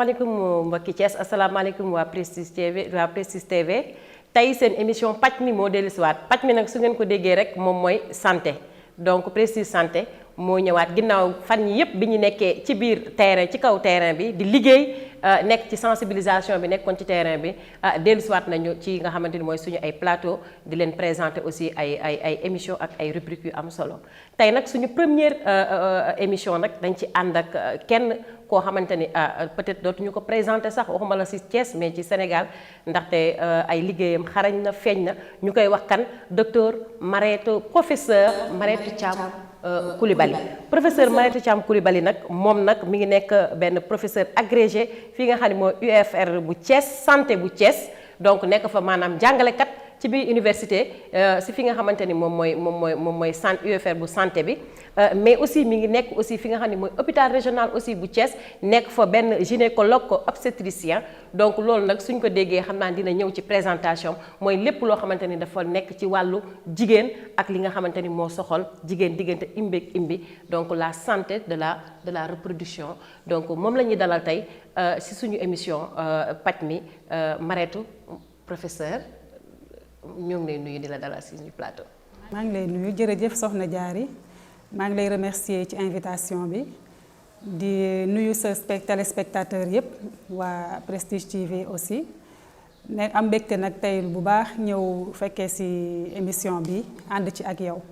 Asalaamaaleykum mbokki Thiès asalaamaaleykum waa Prestige TV tey seen émission paj mi moo dellusiwaat paj mi nag su ngeen ko déggee rek moom mooy santé donc Prestige santé moo ñëwaat ginnaaw fan yi yëpp bi ñu nekkee ci biir terrain ci kaw terrain bi di liggéey nekk ci sensibilisation bi nekkoon ci terrain bi dellusiwaat nañu ci nga xamante ni mooy suñu ay plateau di leen présenter aussi ay émission ak ay rubriques yu am solo tey nag suñu première émission nag dañ ci ànd ak kenn koo xamante ni peut-être dootuñu ko présenter sax waxuma la ci Thiès mais ci Sénégal ndaxte ay liggéeyam xarañ na feeñ na ñu koy wax kan docteur Marietou professeur Marietou Thiam Coulibaly professeur Marietou Thiam Coulibaly nag moom nag mi ngi nekk benn professeur agrégé fii nga xam ne mooy UFR bu Thiès santé bu Thiès donc nekk fa maanaam jàngalekat ci biir université si fi nga xamante ni moom mooy UFR bu santé bi mais aussi mi ngi nekk aussi fi nga xam ne mooy hôpital régional aussi bu Thiès nekk fa benn gynécologue obstétricien donc loolu nag suñ ko déggee xam naa dina ñëw ci présentation mooy lépp loo xamante ni dafa nekk ci wàllu jigéen ak li nga xamante ni moo soxal jigéen diggante imbi ak imbi donc la santé de la reproduction donc moom la ñuy dalal tey si suñu émission paj mi Marietou professeur ñoo ngi lay nuyu di la dalal si suñu plateau. maa ngi lay nuyu jërëjëf Soxna Diary maa ngi lay remercier ci invitation bi di nuyu sa téléspectateur yëpp waa Prestige TV aussi ne am mbégte nag tey bu baax ñëw fekkee si émission bi ànd ci ak yow.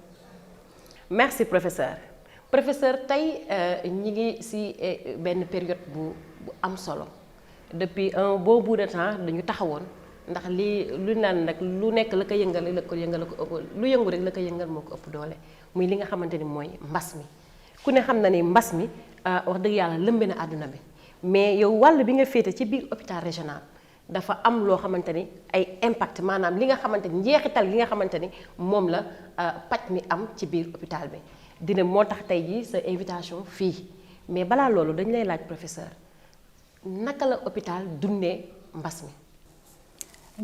merci professeur tey ñi ngi si benn période bu am solo depuis un bon bout de temps dañu taxawoon. ndax lii lu naan nag lu nekk la ko yëngal la ko ëpp lu yëngu rek la ko yëngal moo ko ëpp doole muy li nga xamante ni mooy mbas mi ku ne xam na ni mbas mi wax dëgg yàlla lëmbe na àdduna bi mais yow wàll bi nga féete ci biir hôpital régional dafa am loo xamante ni ay impact maanaam li nga xamante ni njeexital gi nga xamante ni moom la paj mi am ci biir hôpital bi dina moo tax tey jii sa invitation fii mais balaa loolu dañ lay laaj professeur naka la hôpital dundee mbas mi.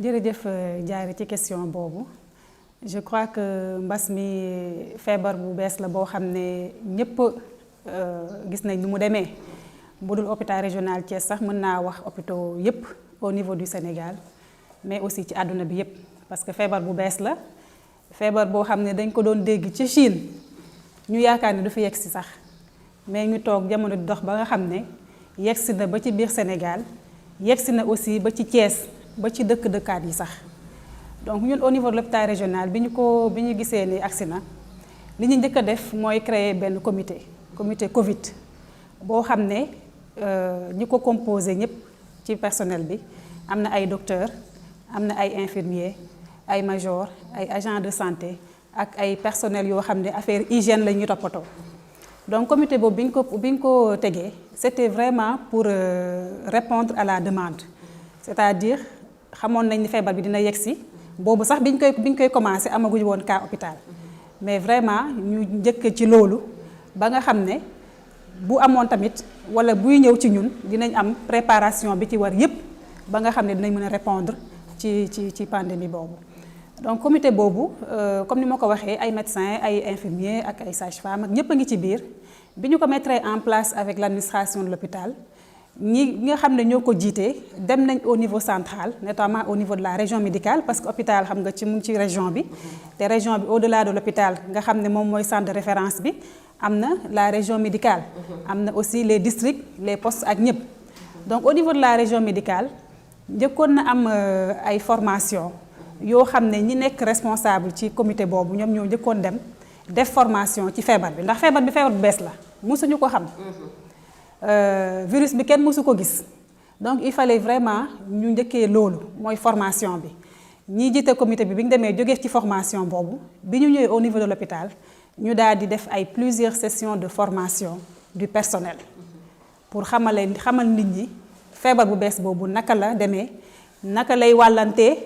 jërëjëf Diary ci question boobu je crois que mbas mi feebar bu bees la boo xam ne ñëpp gis nañ ni mu demee bu dul hôpital régional Thiès sax mën naa wax hôpitaux yëpp au niveau du Sénégal mais aussi ci àdduna bi yëpp parce que feebar bu bees la feebar boo xam ne dañ ko doon dégg ci Chine ñu yaakaar ne du fi yegg si sax mais ñu toog jamono di dox ba nga xam ne yegg si na ba ci biir Sénégal yegg si na aussi ba ci Thiès. ba ci dëkkaat yi sax donc ñun au niveau de l'hôpital régional bi ñu gisee ni agsi na li ñu njëkk a def mooy créer benn comité Covid boo xam ne ñi ko composé ñëpp ci personnel bi am na ay docteurs am na ay infirmiers ay majors ay agents de santé ak ay personnels yoo xam ne affaire hygiène la ñuy toppatoo donc comité boobu bi ñu ko tegee c'était vraiment pour répondre à la demande c'est-à-dire xamoon nañ ni feebar bi dina yegsi boobu sax biñ koy commencé amaguñu woon cas hôpital mais vraiment ñu njëkk ci loolu ba nga xam ne bu amoon tamit wala buy ñëw ci ñun dinañ am préparation bi ci war yépp ba nga xam ne dinañ mën a répondre ci pandémie boobu. donc comité boobu comme ni ma ko waxee ay médecins ay infirmiers ak ay sages-femmes ak ñëpp a ngi ci biir bi ñu ko mettre en place avec l'administration de l'hôpital ñi nga xam ne ñoo ko jiitee dem nañ au niveau central notamment au niveau de la région médicale parce que hôpital xam nga ci mu ngi ci région bi te région bi au-delà de l'hôpital nga xam ne moom mooy centre de référence bi am na la région médicale am na aussi les districts les postes ak ñëpp donc au niveau de la région médicale njëkkoon na am ay formation yoo xam ne ñi nekk responsable ci comité boobu ñoom ñoo njëkkoon dem def formation ci feebar bi ndax feebar bi feebar bu bees la mosuñu ko xam virus bi kenn mësu ko gis donc il fallait vraiment ñu njëkkee loolu mooy formation bi ñi jiite comité bi ñu demee jógee ci formation boobu bi ñu ñëwee au niveau de l'hôpital ñu daal di def ay plusieurs sessions de formation du personnel pour xamal nit ñi feebar bu bees boobu naka la demee naka lay wàllantee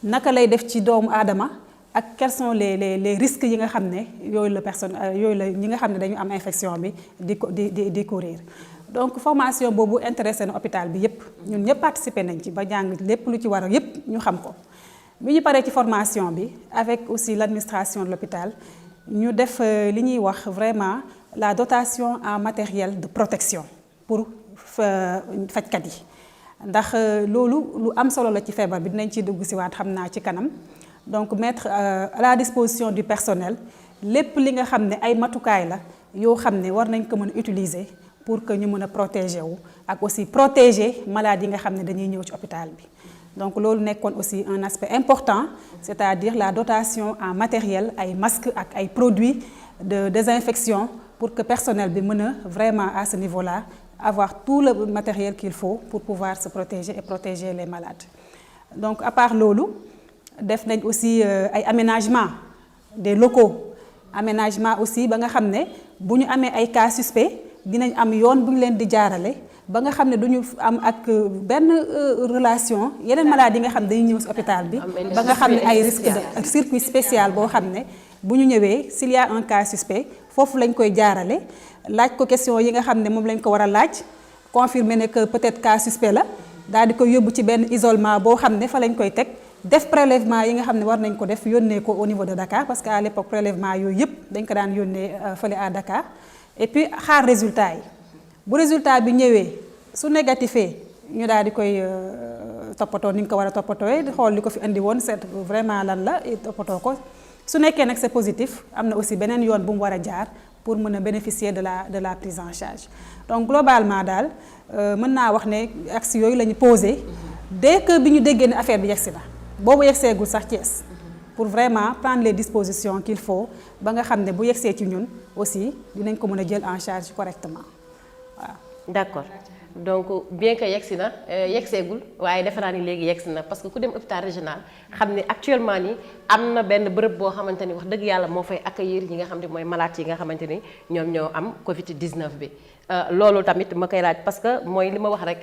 naka lay def ci doomu aadama ak quels sont les risques yi nga xam ne yooyu la ñi nga xam ne dañu am infection bi di courir. donc formation boobu intéressé na hôpital bi yépp ñun ñëpp participer nañ ci ba jàng lépp lu ci war a yépp ñu xam ko bi ñu paree ci formation bi avec aussi l'administration de l'hôpital ñu def li ñuy wax vraiment la dotation en matériel de protection pour fajkat yi ndax loolu lu am solo la ci feebar bi dinañ ciy dugg si waat xam naa ci kanam donc mettre à la disposition du personnel lépp li nga xam ne ay matukaay la yoo xam ne war nañ ko mën a utiliser pour que ñu mën a protéger wu ak aussi protéger malades yi nga xam ne dañuy ñëw ci hôpital bi. Donc loolu nekkoon aussi un aspect important, c'est-à-dire la dotation en matériel ay masques ak ay produits de désinfection pour que personnel bi mën a vraiment à ce niveau-là avoir tout le matériel qu'il faut pour pouvoir se protéger et protéger les malades. Donc à part loolu def nañ aussi ay aménagement des locaux, aménagement aussi ba nga xam ne bu ñu amee ay cas suspects dinañ am yoon bu ñu leen di jaarale ba nga xam ne duñu am ak benn relation yeneen maladies yi nga xam ne dañuy ñëw ci hôpital bi ba nga xam ne ay risque de circuit spécial boo xam ne bu ñu ñëwee s'il y a un cas suspect foofu lañ koy jaarale laaj ko question yi nga xam ne moom lañ ko war a laaj confirmer ne que peut-être cas suspect la daal di koy yóbbu ci benn isolement boo xam ne fa lañ koy teg def prélèvement yi nga xam ne war nañ ko def yónnee ko au niveau de Dakar parce que à l'époque prélèvement yooyu yëpp dañ ko daan yónnee fële à Dakar et puis xaar résultat yi bu résultat bi ñëwee su négatifee ñu daal di koy toppatoo ni nga ko war a toppatooyee xool li ko fi indi woon seet vraiment lan la toppatoo ko su nekkee nag c'est positif am na aussi beneen yoon bu mu war a jaar pour mën a bénéficier de la prise en charge. Donc globalement daal mën naa wax ne axes yooyu la ñu posé dès que bi ñu déggee ne affaire bi yegsi na boobu yegseegul sax Thiès pour vraiment prendre les dispositions qu'il faut ba nga xam ne bu yegsee ci ñun aussi dinañ ko mën a jël en charge correctement waaw. D'accord. Donc bien que yegsi na yegseegul waaye defe naa ni léegi yegsi na parce que ku dem hôpital régional xam ne actuellement nii am na benn bërëb boo xamante ni wax dëgg yàlla moo fay accueillir ñi nga xam ne mooy malades yi nga xamante ni ñoom ñoo am Covid-19 bi. Loolu tamit ma koy laaj parce que mooy li ma wax rek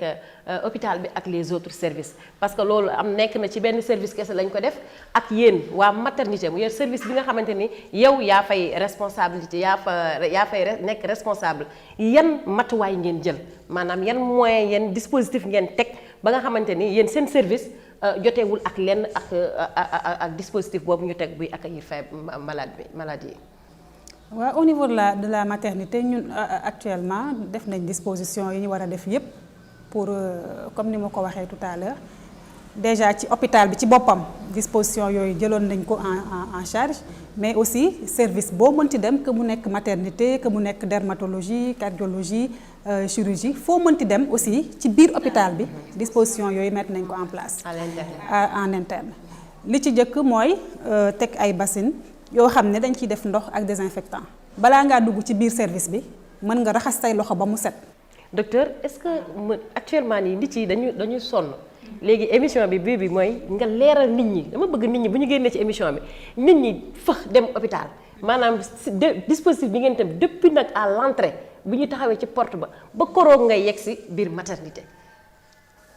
hôpital bi ak les autres services parce que loolu am nekk na ci benn service kese lañ ko def ak yéen waa maternité mu yor service bi nga xamante ni yow yaa fay responsabilité yaa fay nekk responsable yan matuwaay ngeen jël maanaam yan moyen yan dispositif ngeen teg ba nga xamante ni yéen seen service joteewul ak lenn ak dispositif boobu ñu teg buy accueillir malade yi. waaw au niveau de la maternité ñun actuellement def nañ disposition yi ñu war a def yépp pour comme ni ma ko waxee tout à l'heure déjà ci hôpital bi ci boppam disposition yooyu jëloon nañ ko en charge mais aussi service boo mënti dem que mu nekk maternité que mu nekk dermatologie cardiologie chirurgie foo mënti dem aussi ci biir hôpital bi disposition yooyu mettre nañ ko en place en interne li ci jëkk mooy teg ay bassines yoo xam ne dañ ciy def ndox ak désinfectant balaa ngaa dugg ci biir service bi mën nga raxas say loxo ba mu set. Docteur est-ce que actuellement nii nit yi dañuy sonn léegi émission bi mooy nga leeral nit ñi dama bëgg nit ñi bu ñu génnee ci émission bi nit ñi fëx dem hôpital maanaam dispositif bi ngeen tam depuis nag à l'entrée bu ñu taxawee ci porte ba koroog ngay yegg si biir maternité.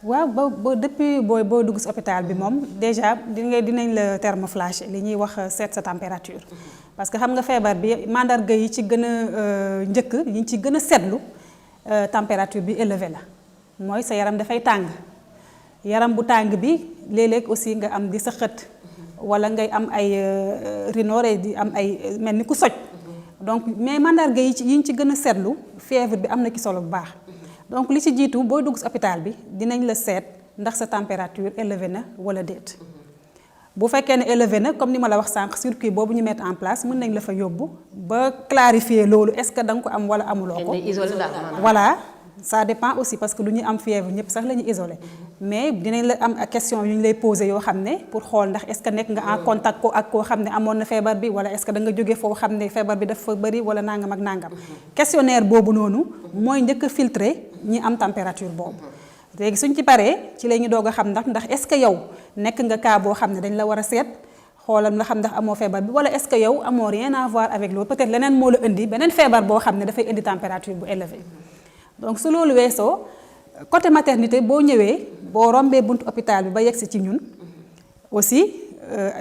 waaw ba depuis boo dugg si hôpital bi moom déjà dinañ la thermoflash li ñuy wax seet sa température parce que xam nga feebar bi mandarga yi ci gën a njëkk yi ci gën a seetlu température bi élevé la mooy sa yaram dafay tàng yaram bu tàng bi léeg-léeg aussi nga am di sa xët wala ngay am ay rhinore di am ay mel ni ku soj donc mais mandarga yi ñu ci gën a seetlu fièvre bi am na ci solo bu baax. Donc li ci jiitu booy dugg ci hôpital bi dinañ la seet ndax sa température élevé na wala déet bu fekkee ne élevé na comme ni ma la wax sànq circuit boobu ñu mettre en place mën nañ la fa yóbbu ba clarifier loolu est-ce que da nga ko am wala amuloo ko. Voilà ça dépend aussi parce que du ñu am fièvre ñëpp sax la ñu isolé mais dinañ la am question yu ñu lay poser yoo xam ne pour xool ndax est-ce que nekk nga en contact ko ak koo xam ne amoon na feebar bi wala est-ce que da nga jóge foo xam ne feebar bi dafa bëri wala nangam ak nangam. Questionnaire boobu noonu mooy njëkk a filtrer ñi am température boobu. léegi suñ ci paree ci la ñu doog a xam ndax est-ce que yow nekk nga cas boo xam ne dañ la war a seet xoolal nga xam ndax amoo feebar bi wala est-ce que yow amoo rien à voir avec loolu peut-être leneen moo la indi beneen feebar boo xam ne dafay indi température bu élevée. Donc su loolu weesoo côté maternité boo ñëwee boo rombee buntu hôpital bi ba yegsi ci ñun aussi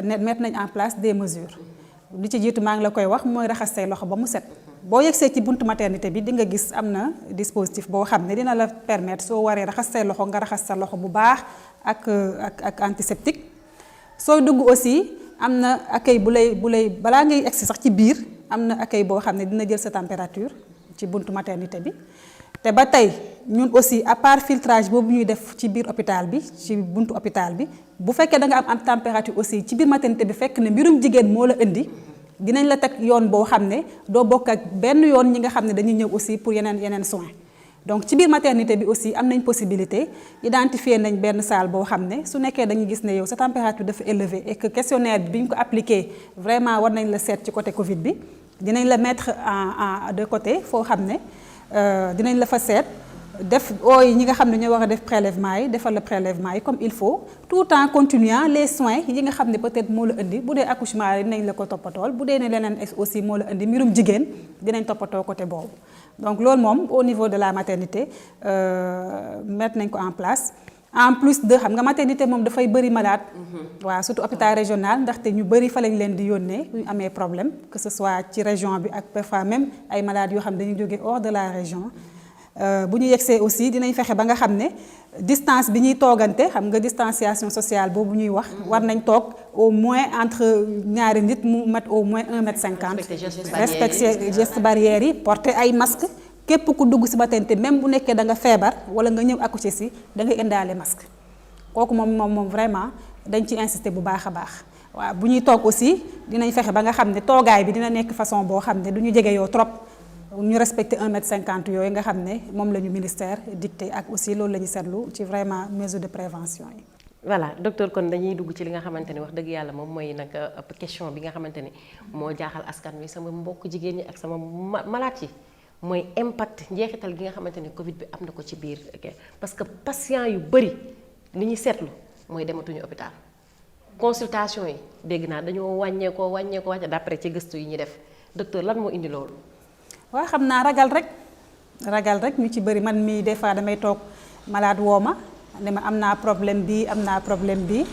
mettre nañ en place des mesures li ci jiitu maa ngi la koy wax mooy raxas say loxo ba mu set. boo yegsee ci buntu maternité bi di nga gis am na dispositif boo xam ne dina la permettre soo waree raxas say loxo nga raxas sa loxo bu baax ak antiseptique sooy dugg aussi am na accueil bu lay balaa ngay egsi sax ci biir am na accueil boo xam ne dina jël sa température ci buntu maternité bi te ba tey ñun aussi à part filtrage boobu ñuy def ci biir hôpital bi ci buntu hôpital bi bu fekkee da nga am température aussi ci biir maternité bi fekk ne mbirum jigéen moo la indi dinañ la teg yoon boo xam ne doo bokk ak benn yoon ñi nga xam ne dañuy ñëw aussi pour yeneen soins. Donc ci biir maternité bi aussi am nañ possibilité identifier nañ benn salle boo xam ne su nekkee dañuy gis ne yow sa température dafa élevée et que questionnaire bi ñu ko appliqué vraiment war nañ la seet ci côté Covid bi dinañ la mettre de côté foo xam ne dinañ la fa seet def ooy ñi nga xam ne ñoo war a def prélèvement yi defal la prélèvement yi comme il faut tout en continuant les soins yi nga xam ne peut-être moo la indi bu dee accouchement yi dinañ la ko toppatool bu dee ne leneen aussi moo la indi mbirum jigéen dinañ toppatoo côté boobu. Donc loolu moom au niveau de la maternité mettre nañ ko en place en plus de xam nga maternité moom dafay bëri malade. waaw surtout hôpital régional ndaxte ñu bëri fa lañ leen di yónnee ñu amee problème que ce soit ci région bi ak parfois même ay malades yoo xam ne dañuy jógee hors de la région. bu ñu yegsee aussi dinañ fexe ba nga xam ne distance bi ñuy toogante xam nga distanciation sociale boobu ñuy wax war nañ toog au moins entre ñaari nit mu mat au moins 1,50 m. respecter gestes barrières yi porter ay masque képp ku dugg ci maternité même bu nekkee da nga feebar wala nga ñëw accoucher ci da ngay indaale masque kooku moom vraiment dañ ci insister bu baax a baax. waaw bu ñuy toog aussi dinañ fexe ba nga xam ne toogaay bi dina nekk façon boo xam ne du ñu jege yoo trop. ñu respecter 1,50 m yooyu nga xam ne moom la ñu ministère dicté ak aussi loolu la ñu seetlu ci vraiment mesure de prévention yi. voilà docteur kon dañuy dugg ci li nga xamante ne wax dëgg yàlla moom mooy nag question bi nga xamante ne moo jaaxal askan wi sama mbokk jigéen ñi ak sama malaat yi mooy impact njeexital gi nga xamante ne Covid bi am na ko ci biir parce que patient yu bëri li ñuy seetlu mooy dematuñu hôpital consultation yi dégg naa dañoo wàññeekoo d'après ci gëstu yi ñuy def docteur lan moo indi loolu. waaw xam naa ragal rek ñu ci bëri man mii des fois damay toog malade woo ma ne ma am naa problème bi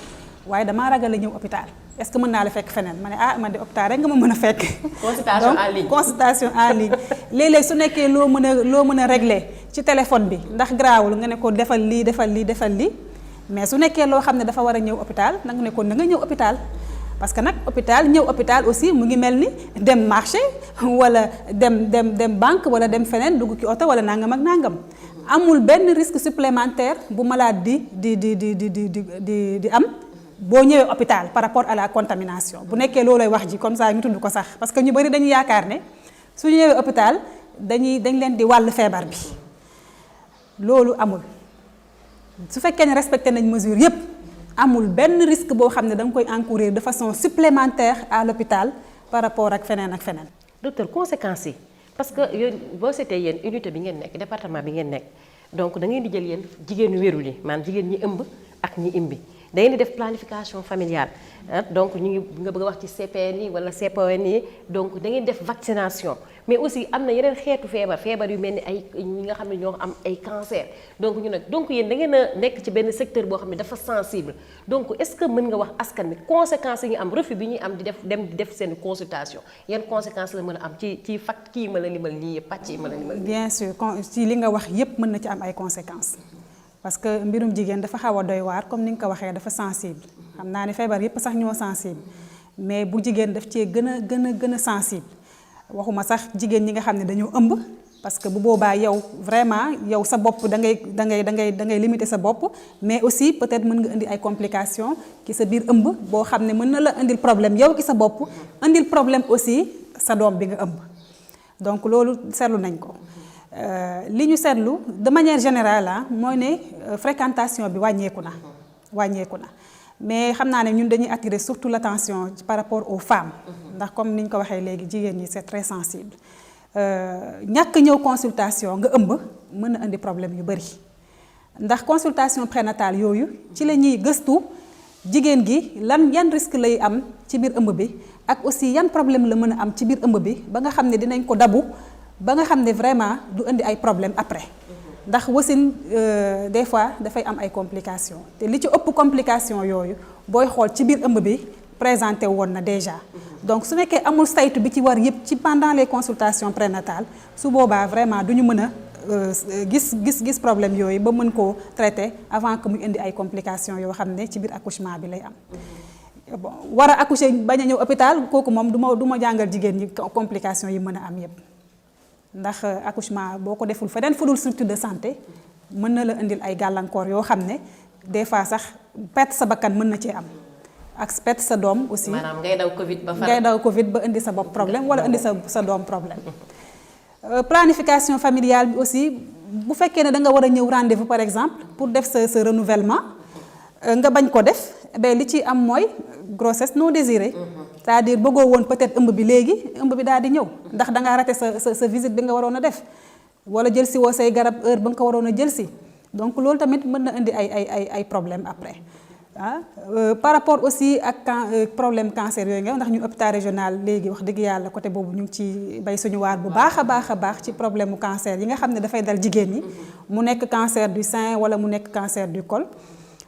waaye damaa ragal a ñëw hôpital est-ce que mën naa la fekk feneen ma ne man de hôpital rek nga ma mën a fekk. consultation en ligne léeg-léeg su nekkee loo mën a régler ci téléphone bi ndax garaawul nga ne ko defal lii mais su nekkee loo xam ne dafa war a ñëw hôpital nag ne ko na nga ñëw hôpital. parce que nag ñëw hôpital aussi mu ngi mel ni dem marché wala dem banque wala dem feneen dugg ci oto wala nangam ak nangam amul benn risque supplémentaire bu malade di am boo ñëwee hôpital par rapport à la contamination bu nekkee loolooy wax ji comme ça ñu tudd ko sax parce que ñu bari dañuy yaakaar ne su ñëwee hôpital dañ leen di wàll feebar bi loolu amul su fekkee ne respecté nañ mesure yépp amul benn risque boo xam ne da nga koy encourir de façon supplémentaire à l'hôpital par rapport ak feneen. docteur conséquences yi parce que yéen boo seetee yéen unité bi ngeen nekk département bi ngeen nekk donc da ngeen di jël yéen jigéenu wérul yi maanaam jigéen ñi ëmb ak ñi imbi da ngeen di def planification familiale donc ñu ngi nga bëgg a wax ci CPN yi wala CPN yi donc da ngeen def vaccination mais aussi am na yeneen xeetu feebar yu mel ni ay ñi nga xam ne ñoo am ay cancer donc yéen da ngeen a nekk ci benn secteur boo xam ne dafa sensible donc est-ce que mën nga wax askan bi conséquences yi ñu am refus bi ñuy am di def seen consultation yan conséquences la mën a am ci fact kii ma la limal nii yëpp pàcc yi ma la limal. bien sûr ci li nga wax yépp mën na ci am ay conséquences. parce que mbirum jigéen dafa xaw a doy waar comme ni nga ko waxee dafa sensible xam naa ne feebar yépp sax ñoo sensible mais bu jigéen daf cee gën a sensible waxuma sax jigéen ñi nga xam ne dañoo ëmb parce que bu boobaa yow vraiment yow sa bopp da ngay limiter sa bopp mais aussi peut-être mën nga indi ay complications ci sa biir ëmb boo xam ne mën na la indil problème yow ci sa bopp indil problème aussi sa doom bi nga ëmb donc loolu seetlu nañ ko. li ñu seetlu de manière générale mooy ne fréquentation bi wàññeeku na mais xam naa ne ñun dañuy attirer surtout l'attention par rapport aux femmes ndax comme ni ñu ko waxee léegi jigéen ñi c'est très sensible ñàkk ñëw consultation nga ëmb mën na indi problème yu bari ndax consultation prénatale yooyu ci la ñuy gëstu jigéen gi yan risque lay am ci biir ëmb bi ak aussi yan problème la mën a am ci biir ëmb bi ba nga xam ne dinañ ko dabu ba nga xam ne vraiment du indi ay problème après ndax wasin des fois dafay am ay complications te li ci ëpp complication yooyu booy xool ci biir ëmb bi présenté woon na déjà donc su nekkee amul saytu bi ci war yëpp ci pendant les consultations prénatales su boobaa vraiment du ñu mën a gis problème yooyu ba mën koo traiter avant que muy indi ay complications yoo xam ne ci biir accouchement bi lay am. bon war a accoucher bañ a ñëw hôpital kooku moom du ma jàngal jigéen ñi complications yi mën a am yëpp. ndax accouchement boo ko deful feneen fudul structure de santé mën na la indil ay gàllankoor yoo xam ne des fois sax perte sa bakkan mën na cee am ak perte sa doom aussi. maanaam ngay daw Covid ba far. ngay daw Covid ba indi sa bopp problème wala indi sa doom problème. Planification familiale bi aussi bu fekkee ne da nga war a ñëw rendez-vous par exemple pour def sa renouvellement nga bañ ko def ben li ci am mooy grossesse non désirée. c'est-à-dire bëggoo woon peut-être ëmb bi léegi ëmb bi daal di ñëw ndax da ngaa raté sa visite bi nga waroon a def wala jël si woo say garab heure ba nga ko waroon a jël si donc loolu tamit mën na indi ay problème après par rapport aussi ak problème cancer yooyu nga ndax ñu hôpital régional léegi wax dëgg yàlla côté boobu ñu ngi ci bay suñu waar bu baax a baax ci problème mu cancer yi nga xam ne dafay dal jigéen ñi mu nekk cancer du sein wala mu nekk cancer du col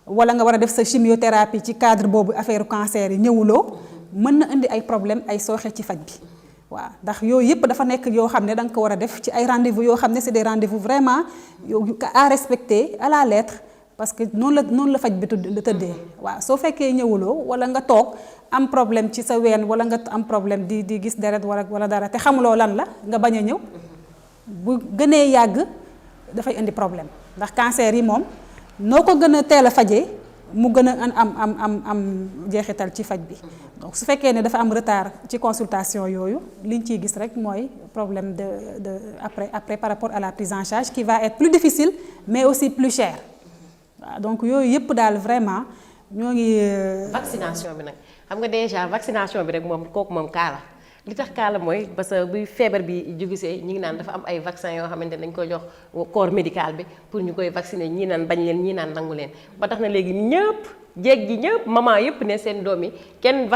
wala nga war a def sa chimiothérapie ci cadre boobu affaire cancer yi ñëwuloo mën na indi ay problème ay sooxe ci faj bi waaw ndax yooyu yëpp dafa nekk yoo xam ne da nga ko war a def ci ay rendez-vous yoo xam ne c'est des rendez-vous vraiment à respecter à la lettre parce que noonu la faj bi tëddee waaw soo fekkee ñëwuloo wala nga toog am problème ci sa ween wala nga am problème di gis deret wala dara te xamuloo lan la nga bañ a ñëw bu gënee yàgg dafay indi problème ndax cancer yi moom noo ko gën a teel a fajee mu gën a am jeexital ci faj bi donc su fekkee ne dafa am retard ci consultation yooyu liñ ciy gis rek mooy problème de après par rapport à la prise en charge qui va être plus difficile mais aussi plus cher waaw donc yooyu yëpp daal vraiment ñoo ngi. vaccination bi nag xam nga déjà vaccination bi rek moom kooku moom kaala li tax kaala mooy parce que buy feebar bi jugisee ñi ngi naan dafa am ay vaccin yoo xamante ne dañ koy jox corps médical bi pour ñu koy vacciner ñii naan bañ leen ñii naan nangu leen ba tax na léegi ñëpp jéeg ji ñëpp maman yëpp ne seen doom yi kenn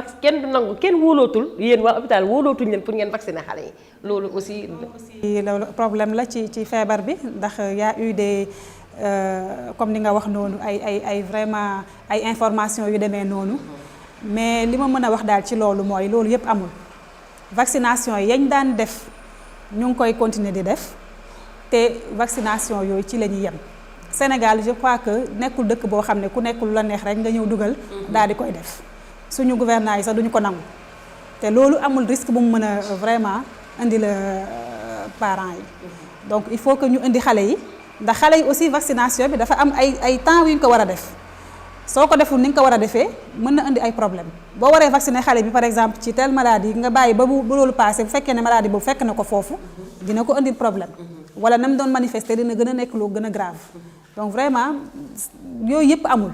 du nangu kenn wóolootul yéen waa hôpital wóolootuñ leen pour ngeen vacciner xale yi loolu aussi. loolu problème la ci feebar bi ndax y a eu des comme ni nga wax noonu ay vraiment ay informations yu demee noonu mais li ma mën a wax daal ci loolu mooy loolu yëpp amul. vaccination yañ daan def ñu ngi koy continuer di def te vaccination yooyu ci la ñuy yem Sénégal je crois que nekkul dëkk boo xam ne ku nekkul la neex rek nga ñëw dugal daal di koy def suñu gouvernants yi sax duñu ko nangu te loolu amul risque bu mu mën a vraiment indi la parents yi donc il faut que ñu indi xale yi ndax xale yi aussi vaccination bi dafa am ay temps yu ñu ko war a def soo ko deful ni nga ko war a defee mën na indi ay problème boo waree vacciner xale bi par exemple ci telle maladie nga bàyyi ba bu loolu passé bu fekkee ne maladie boobu fekk na ko foofu dina ko indil problème wala na mu doon manifester dina gën a nekk lu gën a grave donc vraiment yooyu yëpp amul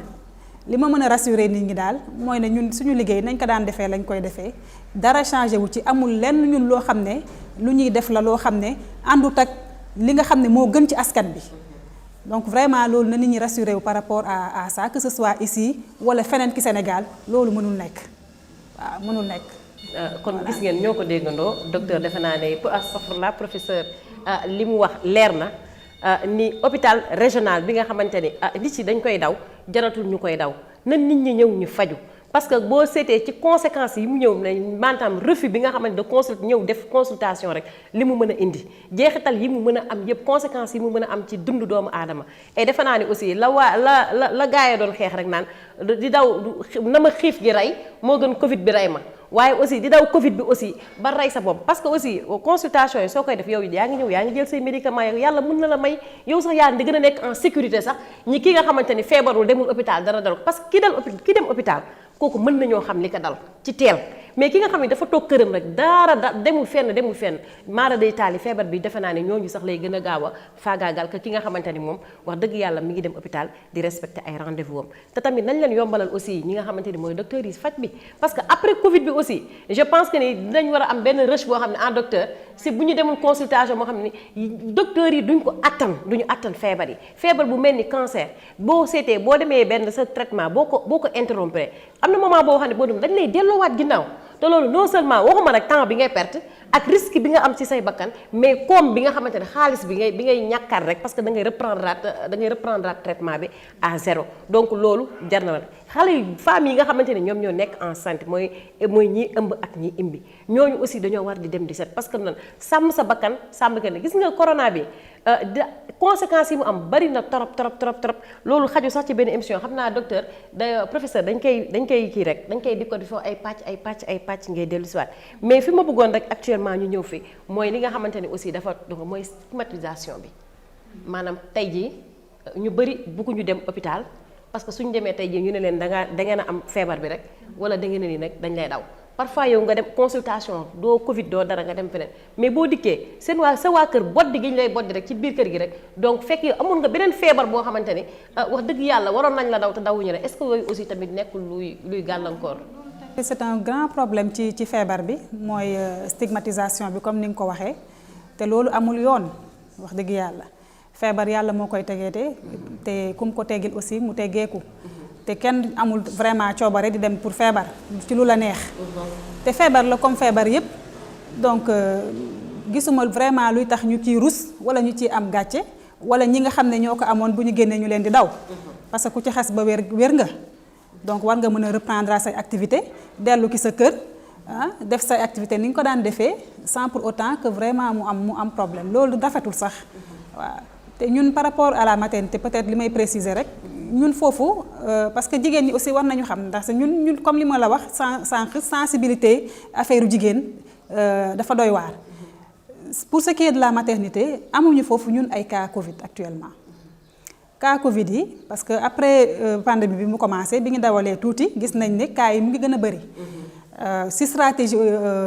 li ma mën a rassurer nit ñi daal mooy ne ñun suñu liggéey nañ ko daan defee lañ koy defee dara changé wu ci amul lenn ñun loo xam ne lu ñuy def la loo xam ne àndut ak li nga xam ne moo gën ci askan bi donc vraiment loolu na nit ñi rassuré wu par rapport à ça que ce soit ici wala feneen ki Sénégal loolu mënul nekk waaw mënul nekk. kon gis ngeen ñoo ko déggandoo docteur defe naa ne astafurlah professeur li mu wax leer na ni hôpital régional bi nga xamante ni nit yi dañ koy daw jaratul ñu koy daw na nit ñi ñëw ñu faju parce que boo seetee ci conséquences yi mu ñëw ne maanaam refus bi nga xamante de ñëw def consultation rek li mu mën a indi jeexital yi mu mën a am yëpp conséquences yi mu mën a am ci dundu doomu aadama et defe naa ni aussi la gaay doon xeex rek naan di daw na ma xiif gi rey moo gën Covid bi rey ma waaye aussi di daw Covid bi aussi ba rey sa bopp parce que aussi consultation yi soo koy def yow yaa ngi ñëw yaa ngi jël say médicaments yow yàlla mën na la may yow sax yaa di gën a nekk en sécurité sax ñi ki nga xamante ni feebarul demul hôpital dara dal ko parce que ki dem hôpital kooku mën nañoo xam li ko dal ci teel mais ki nga xam ne dafa toog këram rek dara demul fenn maara day taali feebar bi defe naa ne ñooñu sax lay gën a gaaw a faagaagal que ki nga xamante ni moom wax dëgg yàlla mi ngi dem hôpital di respecter ay rendez-vous am te tamit nañ leen yombalal aussi ñi nga xamante ni mooy docteurs yi faj bi parce que après Covid bi aussi je pense que ni dinañ war a am benn rush boo xam ne en docteur si bu ñu demul consultation moo xam ne docteurs yi duñu attan feebar bu mel ni cancer boo seetee boo demee benn sa traitement boo ko interrompre am na moment boo xam ne boo dem dañ lay delloowaat ginnaaw te loolu non seulement waxuma nag temps bi ngay perte ak risque bi nga am ci say bakkan mais koom bi nga xamante ne xaalis bi ngay ñàkkaat rek parce que da ngay reprendre traitement bi à zéro donc loolu jar na la xale yu femmes yi nga xamante ne ñoom ñoo nekk enceinte mooy ñiy ëmb ak ñiy imbi ñooñu aussi dañoo war di dem di set parce que nan sàmm sa bakkan sàmm que ne gis nga corona bi conséquences yi mu am bari na trop loolu xaju sax ci benn émission xam naa docteur professeur dañ koy kii rek dañ koy di ko defoo ay pàcc ngay dellu si waat mais fi ma bëggoon rek actuellement ñu ñëw fi mooy li nga xamante ni aussi dafa mooy stigmatisation bi maanaam tey jii ñu bari bëgguñu dem hôpital parce que suñu demee tey jii ñu ne leen da ngeen a am feebar bi rek wala da ngeen a ni nag dañ lay daw parfois yow nga dem consultation doo Covid doo dara nga dem feneen mais boo dikkee sa waa kër boddi gi ñu lay boddi rek ci biir kër gi rek donc fekk yow amoon nga beneen feebar boo xamante ni wax dëgg yàlla waroon nañ la daw te dawuñu la est-ce que yooyu aussi tamit nekkul luy gàllankoor. c'est un grand problème ci feebar bi mooy stigmatisation bi comme ni nga ko waxee te loolu amul yoon wax dëgg yàlla feebar yàlla moo koy tegeete te kum ko teggil aussi mu teggeeku. te kenn amul vraiment coobare di dem pour feebar ci lu la neex te feebar la comme feebar yépp donc gisuma vraiment luy tax ñu ciy rus wala ñu ciy am gàcce wala ñi nga xam ne ñoo ko amoon bu ñu génnee ñu leen di daw parce que ku ci xas ba wér nga donc war nga mën a reprendre say activité dellu ki sa kër def say activité ni nga ko daan defee sans pour autant que vraiment mu am problème loolu rafetul sax waaw te ñun par rapport à la maternité peut-être li may préciser rek ñun foofu parce que jigéen ñi aussi war nañu xam ndax ñun comme li ma la wax sànq sensibilité affaire jigéen dafa doy waar pour ce qui est de la maternité amuñu foofu ñun ay cas Covid actuellement cas Covid yi parce que après pandémie bi mu commencé bi ñu dawalee tuuti gis nañ ne cas yi mu ngi gën a bëri si stratégie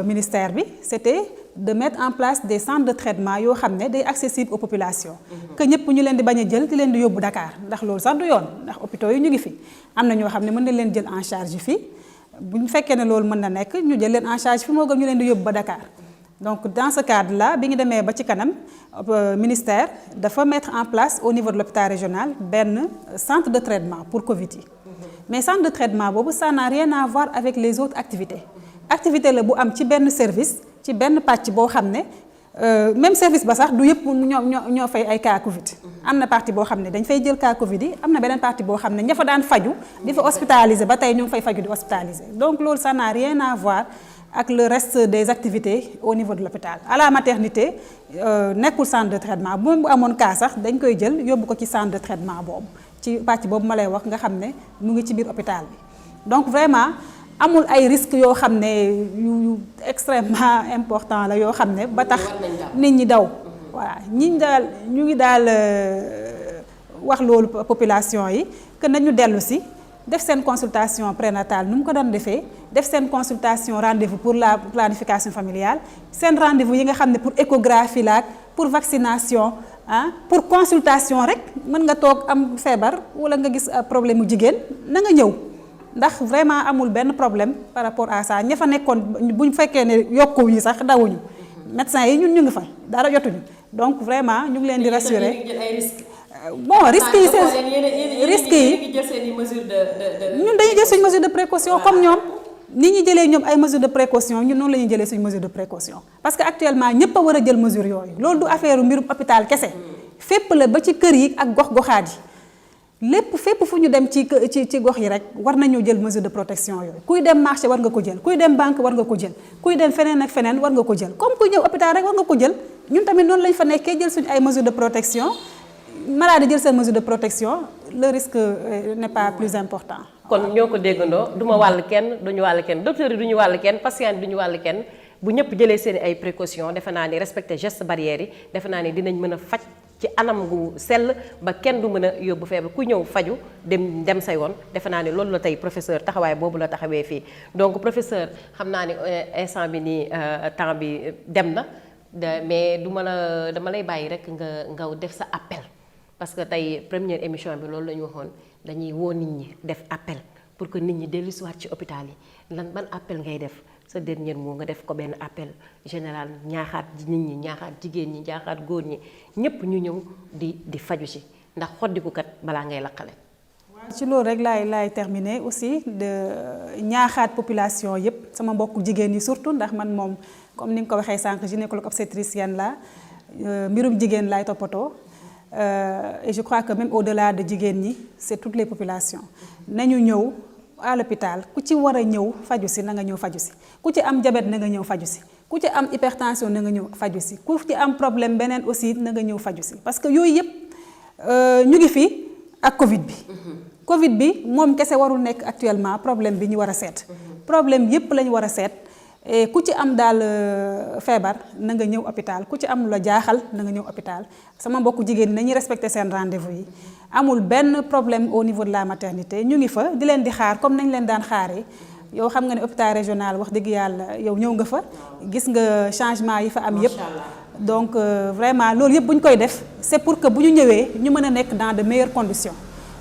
ministère bi c'était de mettre en place des centres de traitement yoo xam ne day accessible aux populations que ñëpp ñu leen di bañ a jël di leen di yóbbu Dakar ndax loolu sax du yoon ndax hôpitaux yi ñu ngi fi am na ñoo xam ne mën nañ leen jël en charge fii bu ñu fekkee ne loolu mën na nekk ñu jël leen en charge fii moo gën ñu leen di yóbbu ba Dakar donc dans ce cadre là bi ñu demee ba ci kanam ministère dafa mettre en place au niveau de l'hôpital régional benn centre de traitement pour Covid yi mais centre de traitement boobu ça n'a rien à voir avec les autres activités activité la bu am ci benn service ci benn pàcc boo xam ne même service ba sax du yëpp ñoo fay ay cas Covid am na partie boo xam ne dañ fay jël cas Covid yi am na beneen partie boo xam ne ña fa daan faju di fa hospitaliser ba tey ñu ngi fay faju di hospitaliser donc loolu ça n'a rien à voir ak le reste des activités au niveau de l'hôpital à la maternité nekkul centre de traitement bu amoon cas sax dañ koy jël yóbbu ko ci centre de traitement boobu ci pàcc boobu ma lay wax nga xam ne mu ngi ci biir hôpital bi donc vraiment amul ay risques yoo xam ne yu extrêmement important la yoo xam ne ba tax nit ñi daw voilà ñu ngi daal wax loolu population yi que nañu dellu si def seen consultation prénatale nu mu ko doon defee def seen consultation rendez-vous pour la planification familiale seen rendez-vous yi nga xam ne pour échographie la pour vaccination pour consultation rek mën nga toog am feebar wala nga gis problème mu jigéen na nga ñëw ndax vraiment amul benn problème par rapport à ça ña fa nekkoon buñ fekkee ne yokkuwuñu sax dawuñu médecins yi ñun ñu ngi fa dara jotuñu donc vraiment ñu ngi leen di rassurer bon risques yi ñun dañuy jël suñu mesure de précaution comme ñoom ni ñu jëlee ñoom ay mesures de précaution ñun noonu la ñuy jëlee suñu mesure de précaution parce que actuellement ñëpp a war a jël mesure yooyu loolu du affaire mbirum hôpital kese fépp la ba ci kër yi ak gox-goxaat yi lépp fépp fu ñu dem ci gox yi rek war nañu jël mesure de protection yooyu kuy dem marché war nga ko jël kuy dem banque war nga ko jël kuy dem feneen ak feneen war nga ko jël comme kuy ñëw hôpital rek war nga ko jël ñun tamit noonu lañ fa nekkee jël suñu ay mesures de protection malade jël seen mesure de protection le risque n'est pas plus important. kon ñoo ko déggandoo du ma wàll kenn duñu wàll kenn docteur yi duñu wàll kenn patient yi duñu wàll kenn bu ñëpp jëlee seen ay précautions defe naa ni respecter gestes barrières yi defe naa ni dinañ mën a faj ci anam gu sell ba kenn du mën a yóbbu feebar ku ñëw faju dem sa yoon defe naa ni loolu la tey professeur taxawaay boobu la taxawee fii donc professeur xam naa ni instant bi nii temps bi dem na mais dama lay bàyyi rek nga def sa appel parce que tey première émission bi loolu la ñu waxoon dañuy woo nit ñi def appel pour que nit ñi dellusiwaat ci hôpital yi ban appel ngay def sa dernier mot nga def ko benn appel général ñaaxaat nit ñi ñaaxaat jigéen ñi ñaaxaat góor ñi ñëpp ñu ñëw di faju ci ndax xoddikukat balaa ngay laqale. waaw ci loolu rek laay terminer aussi de ñaaxaat population yëpp sama mbokku jigéen ñi surtout ndax man moom comme ni nga ko waxee sànq gynécologue obstétricienne la mbirum jigéen laay toppatoo. Et je crois que même au-delà de jigéen ñi c'est toutes les populations nañu ñëw à l'hôpital ku ci war a ñëw faju si na nga ñëw faju si ku ci am diabète na nga ñëw faju si ku ci am hypertension na nga ñëw faju si ku ci am problème beneen aussi na nga ñëw faju si parce que yooyu yëpp ñu ngi fi ak Covid bi. Covid bi moom kese warul nekk actuellement problème bi ñu war a seet. problème yëpp la ñu war a seet et ku ci am daal feebar na nga ñëw hôpital ku ci am lu la jaaxal na nga ñëw hôpital sama mbokku jigéen ñi nañuy respecter seen rendez-vous yi. amul benn problème au niveau de la maternité ñu ngi fa di leen di xaar comme nañ leen daan xaaree. yow xam nga ne hôpital régional wax dëgg yàlla yow ñëw nga fa gis nga changement yi fa am yëpp donc vraiment loolu yëpp bu ñu koy def c'est pour que bu ñu ñëwee ñu mën a nekk dans de meilleures conditions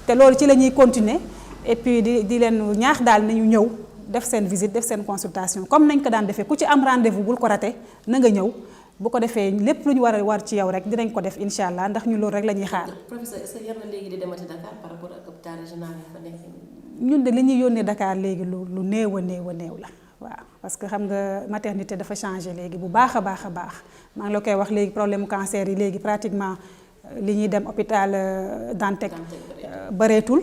te loolu ci la ñuy continuer et puis di leen ñaax daal nañu ñëw def seen visite def seen consultation comme nañ ko daan defee ku ci am rendez-vous bul ko raté na nga ñëw bu ko defee lépp lu ñu war ci yow rek dinañ ko def incha allah ndax ñu loolu rek la ñuy xaar. professeur est-ce que yar na léegi di demati Dakar par rapport ak hôpital régional yi fa nekk. ñun de li ñuy yónnee Dakar léegi lu néew a néew la waaw parce que xam nga maternité dafa changé léegi bu baax a baax maa ngi la koy wax léegi problème mu cancer yi léegi pratiquement li ñuy dem hôpital Dantec bëreetul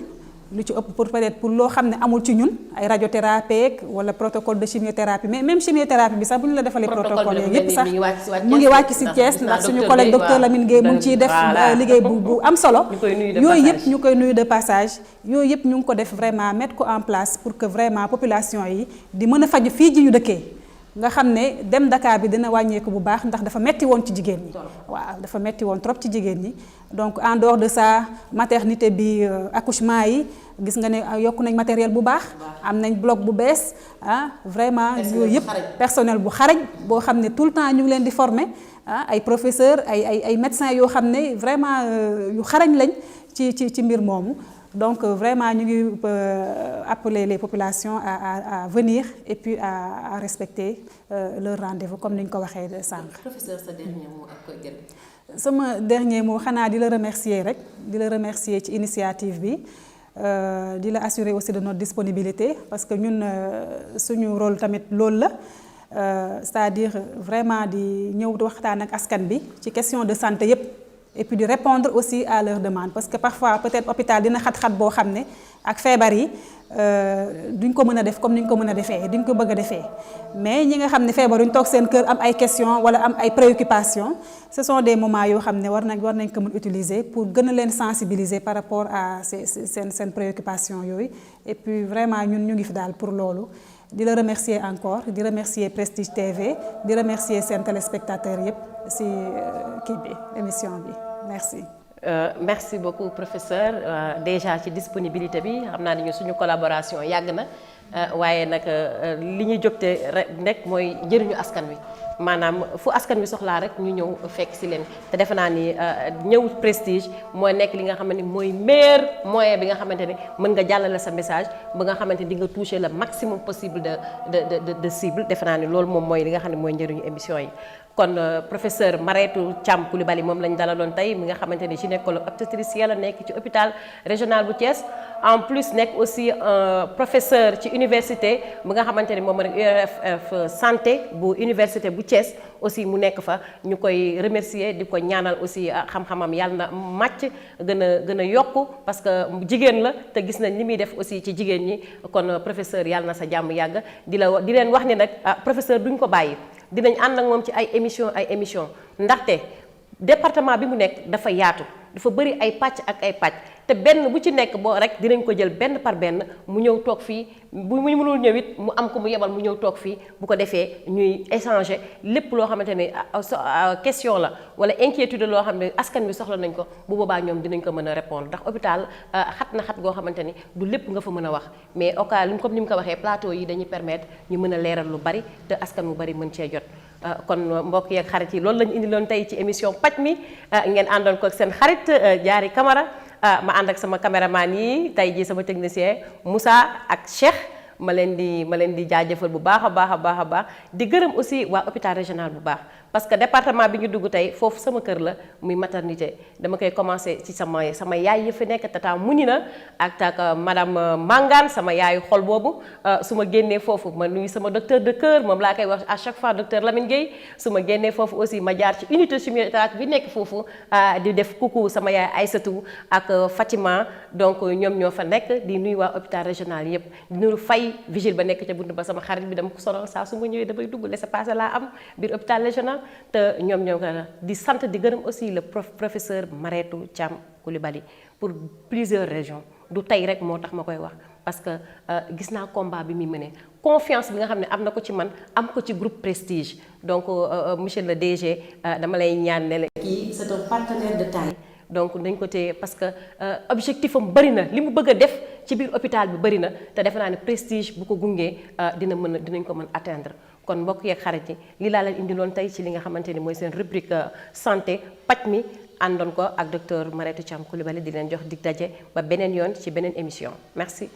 lu ci ëpp pour peut-être pour loo xam ne amul ci ñun ay radiothérapie wala protocole de chimiothérapie mais même chimiothérapie bi sax bu ñu la defalee protocole yooyu yëpp sax mu ngi wàcc ci Thiès ndax suñu collègue docteur Lamine Gueye mu ngi ciy def liggéey bu am solo yooyu yëpp ñu koy nuyu de passage yooyu yëpp ñu ngi ko def vraiment mettre ko en place pour que vraiment population yi di mën a faju fii ji ñu dëkkee nga xam ne dem Dakar bi dina wàññeeku bu baax ndax dafa metti woon ci jigéen ñi waaw dafa metti woon trop ci jigéen ñi donc en dehors de ça maternité bi accouchement yi gis nga ne yokk nañ matériel bu baax am nañ bloc bu bees vraiment yooyu yëpp personnel bu xarañ boo xam ne tout le temps ñu ngi leen di former ay professeurs ay médecins yoo xam ne vraiment yu xarañ lañ ci mbir moomu donc vraiment ñu ngi appeler les populations à venir et puis à respecter leur rendez-vous comme ni ñu ko waxee sànq. professeur sa dernier mot ak koy gën. sama dernier mot xanaa di la remercier rek di la remercier ci initiative bi di la assurer aussi de notre disponibilité parce que ñun suñu rôle tamit loolu la c'est-à-dire vraiment di ñëw waxtaan ak askan bi ci question de santé yépp et puis de répondre aussi à leurs demandes parce que parfois peut-être hôpital dina xat-xat boo xam ne ak feebar yi duñ ko mën a def comme ni ñu ko mën a defee duñ ko bëgg a defee mais ñi nga xam ne feebar duñ toog seen kër am ay questions wala am ay préoccupations ce sont des moments yoo xam ne war nañ ko mën utiliser pour gën a leen sensibiliser par rapport à seen préoccupations yooyu et puis vraiment ñun ñu ngi fi daal pour loolu di la remercier encore di remercier Prestige TV di remercier seen téléspectateurs yépp ci kii bi émission bi merci. Merci beaucoup professeur déjà ci disponibilité bi xam naa ne suñu collaboration yàgg na waaye nag li ñuy jógte rek nekk mooy njëriñu askan wi maanaam fu askan wi soxlaa rek ñu ñëw fekk ci leen te defe naa ni ñëw Prestige mooy nekk li nga xamante ni mooy meilleur moyen bi nga xamante ni mën nga jàllale sa message ba nga xamante ni di nga toucher le maximum possible de cible defe naa ni loolu moom mooy li nga xam ne mooy njëriñu émission yi. kon professeur Marietou Thiam Coulibaly moom lañ dalaloon tey mi nga xamante ni gynécologue obstétricienne la nekk ci hôpital régional bu Thiès en plus nekk aussi professeur ci université bi nga xamante ni moom rek URF santé bu université bu Thiès aussi mu nekk fa ñu koy remercier di ko ñaanal aussi xam-xamam yàlla na màcc gën a yokku parce que jigéen la te gis nañ li muy def aussi ci jigéen ñi kon professeur yàlla na sa jàmm yàgg di leen wax ni nag professeur duñ ko bàyyi dinañ ànd ak moom ci ay émission ndaxte département bi mu nekk dafa yaatu dafa bëri ay pàcc ak ay pàcc te benn bu ci nekk boo rek dinañ ko jël benn par benn mu ñëw toog fii bu mu mënul ñëw it mu am ko mu yebal mu ñëw toog fii bu ko defee ñuy échanger lépp loo xamante ne question la wala inquiétude loo xam ne askan wi soxla nañ ko bu boobaa ñoom dinañ ko mën a répondre ndax hôpital xat na xat goo xamante ni du lépp nga fa mën a wax mais comme ni mu ko waxee plateau yi dañuy permettre ñu mën a leeral lu bari te askan wu bari mën cee jot. kon mbokk yeeg xarit yi loolu lañu indiloon tey ci émission paj mi ngeen àndoon ko ak seen xarit Diary Camara ma ànd ak sama caméraman yi tey jii sama technicien Moussa ak Cheikh ma leen di jaajëfal bu baax a baax di gërëm aussi waa hôpital régional bu baax parce que département bi ñu dugg tey foofu sama kër la muy maternité dama koy commencé ci sama yaay yi fi nekk tata Munina ak madame Mangane sama yaayu xol boobu su ma génnee foofu ma nuyu sama docteur de cœur moom laa koy wax à chaque fois docteur Lamine Gueye su ma génnee foofu aussi ma jaar ci unité chimiothérapie bi nekk foofu di def coucou sama yaay Aïssatou ak Fatima donc ñoom ñoo fa nekk di nuyu waa hôpital régional yëpp di nuyu Faye vigile ba nekk ca bunt ba sama xarit bi dama ko sonal saa su ma ñëwee damay dugg laissez-passer laa am biir hôpital régional te ñoom ñoo ko di sant di gërëm aussi le professeur Maretou Thiam Coulibaly pour plusieurs régions du tey rek moo tax ma koy wax parce que gis naa combat bi muy mëne confiance bi nga xam ne am na ko ci man am ko ci groupe Prestige donc monsieur le DG dama lay ñaan ne la kii c'est un partenaire de taille donc dañ ko téye parce que objectif am bëri na li mu bëgg a def ci biir hôpital bi bëri na te defe naa ne Prestige bu ko gungee dinañ ko mën atteindre kon mbokk yeeg xarit yi lii laa leen indiloon tey ci li nga xamante ni mooy seen rubrique santé paj mi àndoon ko ak docteur Maretou Thiam Coulibaly di leen jox dig daje ba beneen yoon ci beneen émission merci.